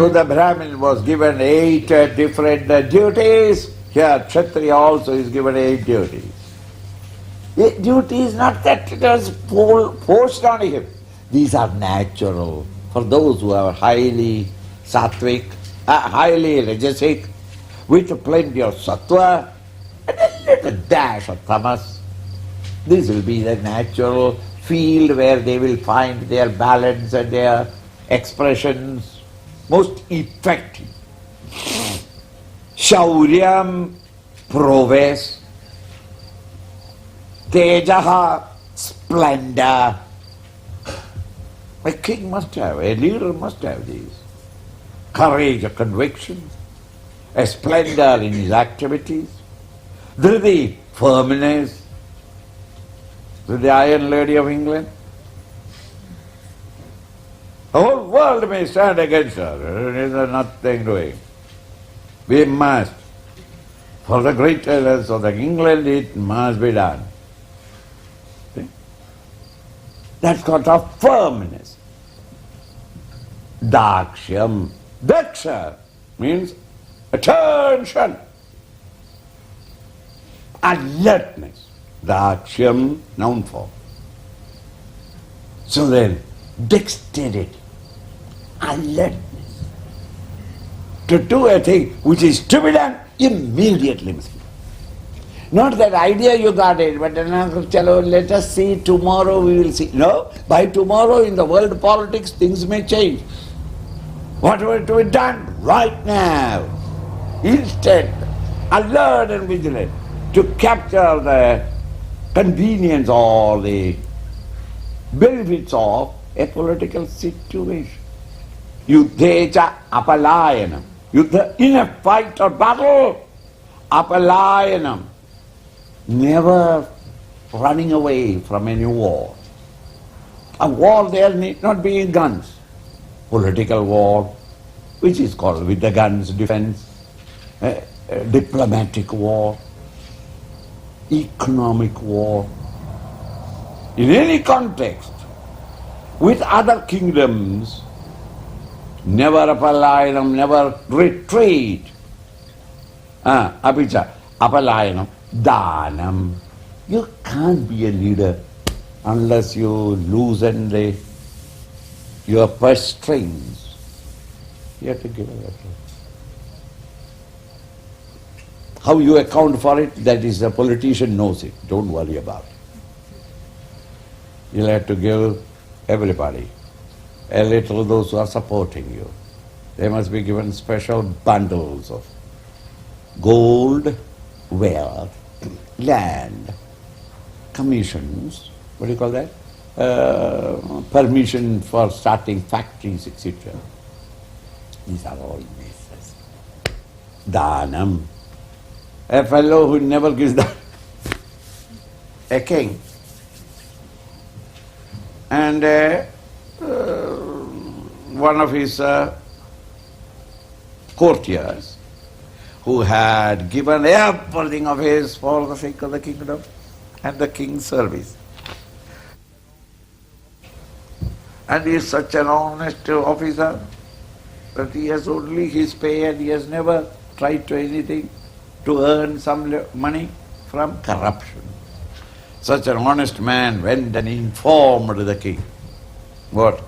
So the Brahmin was given 8 different duties. Here Kshatriya also is given 8 duties. The duty is not that it was forced on him. These are natural for those who are highly sattvic, highly rajasic, with plenty of sattva, and a little dash of tamas. This will be the natural field where they will find their balance and their expressions most effective. Shauryam, prowess. Tejaha, splendor. A king must have, a leader must have these. Courage, a conviction, a splendor in his activities. Dhriti, firmness. The Iron Lady of England. The whole world may stand against her. There is nothing doing. We must. For the greatness of the England, it must be done. See? That's got a firmness. Dakshyam. Daksha means attention. Alertness. Dakshyam, noun form. So then, dexterity, alertness. To do a thing which is to be done, immediately must be. Not that idea you got it, but let us see, tomorrow we will see. No, by tomorrow in the world politics things may change. Whatever to be done right now, instant, alert and vigilant, to capture the convenience or the benefits of a political situation. Yuddhecha apalayanam. Yuddha, in a fight or battle, apalayanam. Never running away from any war. A war there need not be guns. Political war, which is called with the guns defense, diplomatic war, economic war. In any context, with other kingdoms, never apalayanam, never retreat. Apicha, apalayanam, danam. You can't be a leader unless you loosen your purse strings. You have to give a little. How you account for it, that is, the politician knows it. Don't worry about it. You'll have to give everybody a little, those who are supporting you. They must be given special bundles of gold, wealth, land, commissions, what do you call that? Permission for starting factories, etc. These are all necessary. Dhanam. A fellow who never gives that, a king, and one of his courtiers who had given everything of his for the sake of the kingdom and the king's service. And he is such an honest officer that he has only his pay and he has never tried to anything to earn some money from corruption. Such an honest man went and informed the king. What?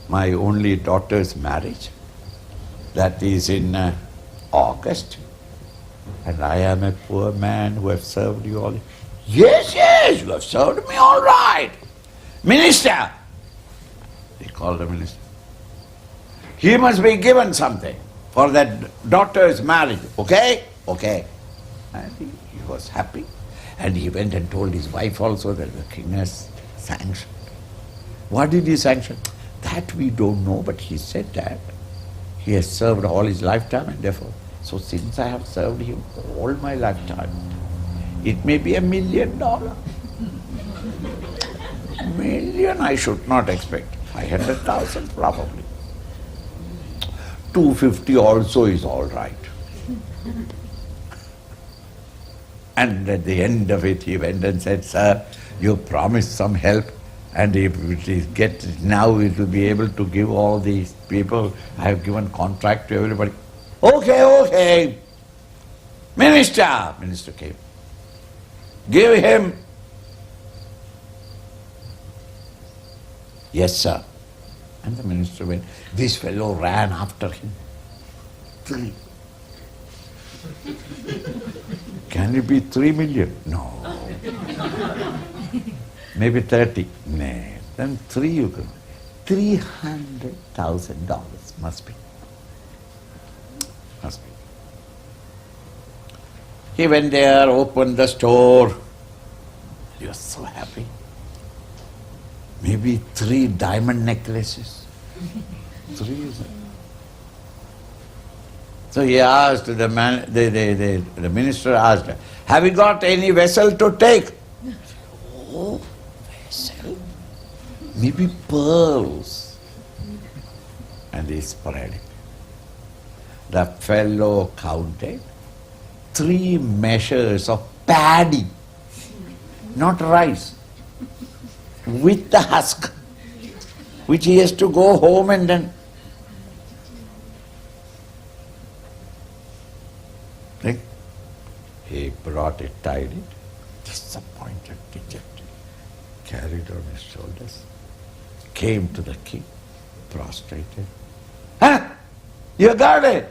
My only daughter's marriage, that is in August, and I am a poor man who have served you all. Yes, yes, you have served me all right. Minister, they called the minister. He must be given something for that daughter's marriage, okay? Okay. And he was happy. And he went and told his wife also that the king has sanctioned. What did he sanction? That we don't know, but he said that he has served all his lifetime, and therefore, so since I have served him all my lifetime, it may be $1 million. Million I should not expect. 500,000 probably. 250 also is all right. And at the end of it, he went and said, "Sir, you promised some help, And if it is now it will be able to give all these people, I have given contract to everybody. Okay. Minister came. Give him. Yes, sir. And the minister went. This fellow ran after him. 3. Can it be 3 million? No. Maybe 30. No. Then 3 you can. $300,000 must be. He went there, opened the store. He was so happy. Maybe 3 diamond necklaces. 3 is it? So he asked the man, the minister asked, have you got any vessel to take? Oh, vessel? Maybe pearls. And he spread it. The fellow counted 3 measures of paddy, not rice, with the husk, which he has to go home and then. He brought it, tied it, disappointed, dejected, carried on his shoulders, came to the king, prostrated. You got it?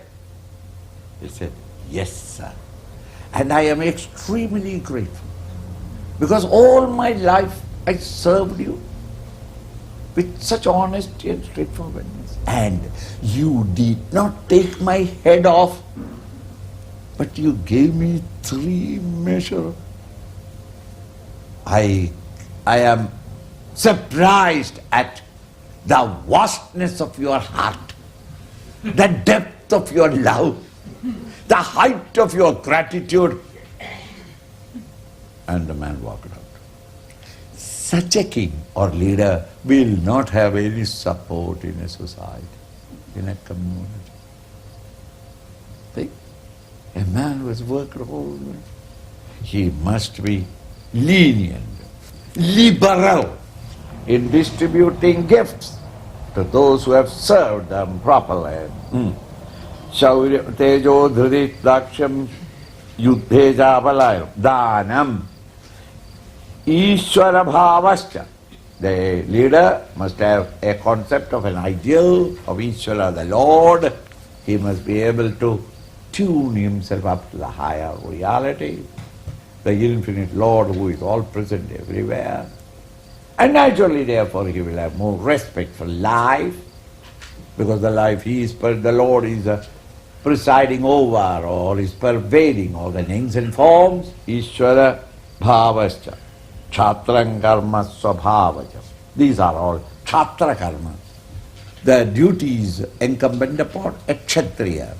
He said, yes, sir. And I am extremely grateful, because all my life I served you with such honesty and straightforwardness. And you did not take my head off, but you gave me 3 measures. I am surprised at the vastness of your heart, the depth of your love, the height of your gratitude. And the man walked out. Such a king or leader will not have any support in a society, in a community. See? A man who has worked all the way, he must be lenient, liberal in distributing gifts to those who have served them properly. Shaurya tejo dhriti daksham yuddheja balayam dhanam Ishvara bhavascha. The leader must have a concept of an ideal of Ishvara, the Lord. He must be able to tune himself up to the higher reality, the infinite Lord who is all present everywhere. And naturally, therefore, he will have more respect for life, because the life the Lord is presiding over or is pervading all the names and forms. Ishvara bhavascha. Kshatrang karma svabhavaja. These are all Kshatra karma. The duties incumbent upon a Kshatriya.